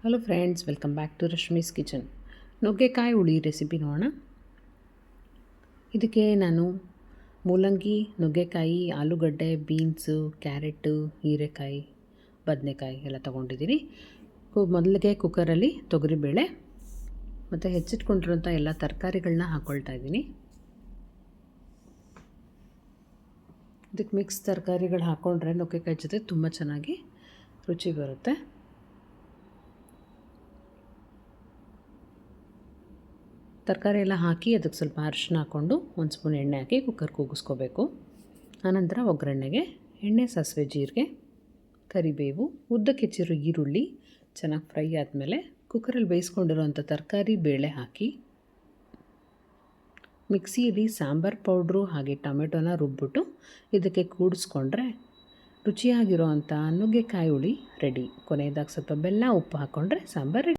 Hello friends, welcome back to Rashmi's kitchen. ನುಗ್ಗೆಕಾಯಿ ಹುಳಿ recipe ನೋಡೋಣ. ಇದಕ್ಕೆ ನಾನು ಮೂಲಂಗಿ, ನುಗ್ಗೆಕಾಯಿ, ಆಲೂಗಡ್ಡೆ, ಬೀನ್ಸು, ಕ್ಯಾರೆಟು, ಹೀರೆಕಾಯಿ, ಬದನೆಕಾಯಿ ಎಲ್ಲ ತೊಗೊಂಡಿದ್ದೀನಿ. ಮೊದಲಿಗೆ ಕುಕ್ಕರಲ್ಲಿ ತೊಗರಿಬೇಳೆ ಮತ್ತು ಹೆಚ್ಚಿಟ್ಕೊಂಡಿರೋಂಥ ಎಲ್ಲ ತರಕಾರಿಗಳನ್ನ ಹಾಕ್ಕೊಳ್ತಾ ಇದ್ದೀನಿ. ಇದಕ್ಕೆ ಮಿಕ್ಸ್ ತರಕಾರಿಗಳು ಹಾಕ್ಕೊಂಡ್ರೆ ನುಗ್ಗೆಕಾಯಿ ಜೊತೆ ತುಂಬ ಚೆನ್ನಾಗಿ ರುಚಿ ಬರುತ್ತೆ. ತರಕಾರಿ ಎಲ್ಲ ಹಾಕಿ ಅದಕ್ಕೆ ಸ್ವಲ್ಪ ಅರಿಶಿನ ಹಾಕ್ಕೊಂಡು ಒಂದು ಸ್ಪೂನ್ ಎಣ್ಣೆ ಹಾಕಿ ಕುಕ್ಕರ್ ಕೂಗಿಸ್ಕೋಬೇಕು. ಆನಂತರ ಒಗ್ಗರಣೆಗೆ ಎಣ್ಣೆ, ಸಾಸಿವೆ, ಜೀರಿಗೆ, ಕರಿಬೇವು, ಉದ್ದಕ್ಕೆ ಹೆಚ್ಚಿರೋ ಈರುಳ್ಳಿ ಚೆನ್ನಾಗಿ ಫ್ರೈ ಆದಮೇಲೆ ಕುಕ್ಕರಲ್ಲಿ ಬೇಯಿಸ್ಕೊಂಡಿರೋಂಥ ತರಕಾರಿ ಬೇಳೆ ಹಾಕಿ ಮಿಕ್ಸಿಯಲ್ಲಿ ಸಾಂಬಾರು ಪೌಡ್ರು ಹಾಗೆ ಟೊಮೆಟೊನ ರುಬ್ಬಿಟ್ಟು ಇದಕ್ಕೆ ಕೂಡಿಸ್ಕೊಂಡ್ರೆ ರುಚಿಯಾಗಿರೋ ಅಂಥ ನುಗ್ಗೆಕಾಯಿ ಹುಳಿ ರೆಡಿ. ಕೊನೆಯದಾಗಿ ಸ್ವಲ್ಪ ಬೆಲ್ಲ, ಉಪ್ಪು ಹಾಕ್ಕೊಂಡ್ರೆ ಸಾಂಬಾರು ರೆಡಿ.